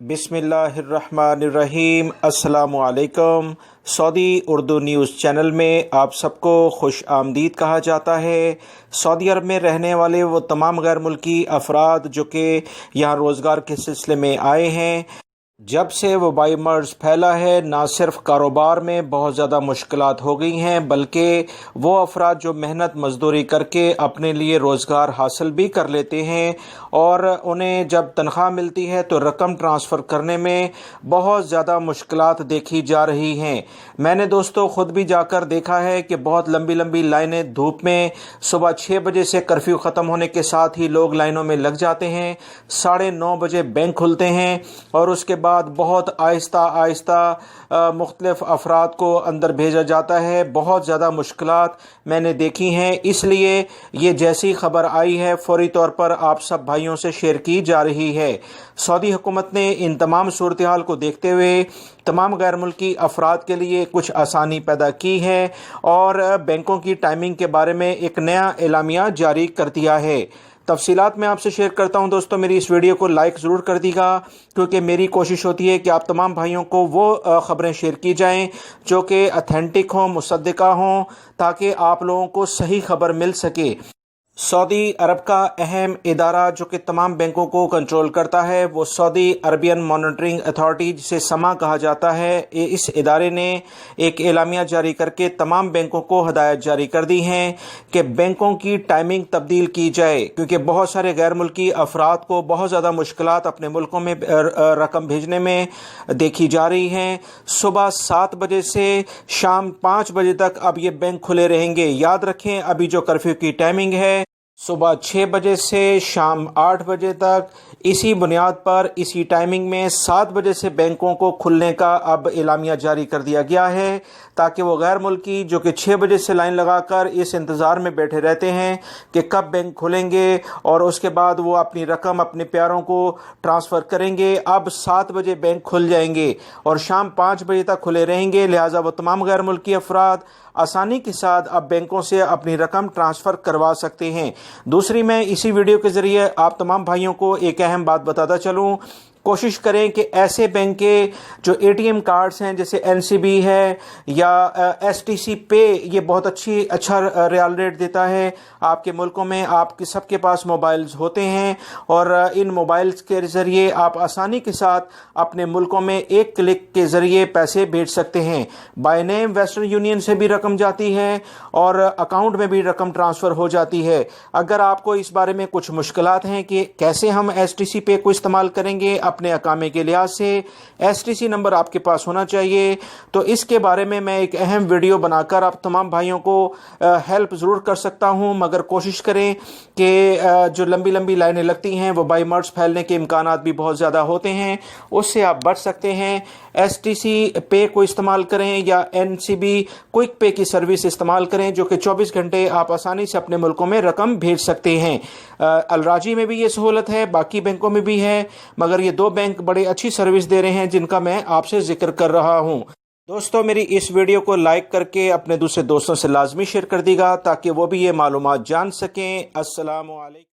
بسم اللہ الرحمن الرحیم۔ السلام علیکم۔ سعودی اردو نیوز چینل میں آپ سب کو خوش آمدید کہا جاتا ہے۔ سعودی عرب میں رہنے والے وہ تمام غیر ملکی افراد جو کہ یہاں روزگار کے سلسلے میں آئے ہیں، جب سے وبائی مرض پھیلا ہے نہ صرف کاروبار میں بہت زیادہ مشکلات ہو گئی ہیں، بلکہ وہ افراد جو محنت مزدوری کر کے اپنے لیے روزگار حاصل بھی کر لیتے ہیں اور انہیں جب تنخواہ ملتی ہے تو رقم ٹرانسفر کرنے میں بہت زیادہ مشکلات دیکھی جا رہی ہیں۔ میں نے دوستو خود بھی جا کر دیکھا ہے کہ بہت لمبی لمبی لائنیں دھوپ میں صبح 6 بجے سے کرفیو ختم ہونے کے ساتھ ہی لوگ لائنوں میں لگ جاتے ہیں، 9:30 بجے بینک کھلتے ہیں اور اس کے بعد بہت آہستہ آہستہ مختلف افراد کو اندر بھیجا جاتا ہے۔ بہت زیادہ مشکلات میں نے دیکھی ہیں، اس لیے یہ جیسی خبر آئی ہے فوری طور پر آپ سب بھائیوں سے شیئر کی جا رہی ہے۔ سعودی حکومت نے ان تمام صورتحال کو دیکھتے ہوئے تمام غیر ملکی افراد کے لیے کچھ آسانی پیدا کی ہے اور بینکوں کی ٹائمنگ کے بارے میں ایک نیا اعلامیہ جاری کر دیا ہے۔ تفصیلات میں آپ سے شیئر کرتا ہوں دوستو، میری اس ویڈیو کو لائک ضرور کر دی گا، کیونکہ میری کوشش ہوتی ہے کہ آپ تمام بھائیوں کو وہ خبریں شیئر کی جائیں جو کہ اتھینٹک ہوں، مصدقہ ہوں، تاکہ آپ لوگوں کو صحیح خبر مل سکے۔ سعودی عرب کا اہم ادارہ جو کہ تمام بینکوں کو کنٹرول کرتا ہے وہ سعودی عربین مانیٹرنگ اتھارٹی، جسے سما کہا جاتا ہے، اس ادارے نے ایک اعلامیہ جاری کر کے تمام بینکوں کو ہدایت جاری کر دی ہیں کہ بینکوں کی ٹائمنگ تبدیل کی جائے، کیونکہ بہت سارے غیر ملکی افراد کو بہت زیادہ مشکلات اپنے ملکوں میں رقم بھیجنے میں دیکھی جا رہی ہیں۔ صبح 7 بجے سے شام 5 بجے تک اب یہ بینک کھلے رہیں گے۔ یاد رکھیں ابھی جو کرفیو کی ٹائمنگ ہے صبح 6 بجے سے شام 8 بجے تک، اسی بنیاد پر اسی ٹائمنگ میں 7 بجے سے بینکوں کو کھلنے کا اب اعلامیہ جاری کر دیا گیا ہے، تاکہ وہ غیر ملکی جو کہ 6 بجے سے لائن لگا کر اس انتظار میں بیٹھے رہتے ہیں کہ کب بینک کھلیں گے اور اس کے بعد وہ اپنی رقم اپنے پیاروں کو ٹرانسفر کریں گے، اب 7 بجے بینک کھل جائیں گے اور شام 5 بجے تک کھلے رہیں گے۔ لہٰذا وہ تمام غیر ملکی افراد آسانی کے ساتھ اب بینکوں سے اپنی رقم ٹرانسفر کروا سکتے ہیں۔ دوسری، میں اسی ویڈیو کے ذریعے آپ تمام بھائیوں کو ایک اہم بات بتاتا چلوں، کوشش کریں کہ ایسے بینک کے جو ATM کارڈز ہیں جیسے NCB ہے یا STC پے، یہ بہت اچھا ریال ریٹ دیتا ہے۔ آپ کے ملکوں میں آپ کے سب کے پاس موبائلز ہوتے ہیں اور ان موبائلز کے ذریعے آپ آسانی کے ساتھ اپنے ملکوں میں ایک کلک کے ذریعے پیسے بھیج سکتے ہیں۔ بائی نیم ویسٹرن یونین سے بھی رقم جاتی ہے اور اکاؤنٹ میں بھی رقم ٹرانسفر ہو جاتی ہے۔ اگر آپ کو اس بارے میں کچھ مشکلات ہیں کہ کیسے ہم STC پے کو استعمال کریں گے اپنے اقامے کے لحاظ سے، STC نمبر آپ کے پاس ہونا چاہیے، تو اس کے بارے میں ایک اہم ویڈیو بنا کر آپ تمام بھائیوں کو ہیلپ ضرور کر سکتا ہوں، مگر کوشش کریں کہ جو لمبی لمبی لائنیں لگتی ہیں وبائی مرض پھیلنے کے امکانات بھی بہت زیادہ ہوتے ہیں، اس سے آپ بچ سکتے ہیں۔ STC پے کو استعمال کریں یا NCB کوئک پے کی سروس استعمال کریں، جو کہ 24 گھنٹے آپ آسانی سے اپنے ملکوں میں رقم بھیج سکتے ہیں۔ الراجی میں بھی یہ سہولت ہے، باقی بینکوں میں بھی ہے، مگر یہ 2 بینک بڑے اچھی سروس دے رہے ہیں جن کا میں آپ سے ذکر کر رہا ہوں۔ دوستو، میری اس ویڈیو کو لائک کر کے اپنے دوسرے دوستوں سے لازمی شیئر کر دی گا تاکہ وہ بھی یہ معلومات جان سکیں۔ السلام علیکم۔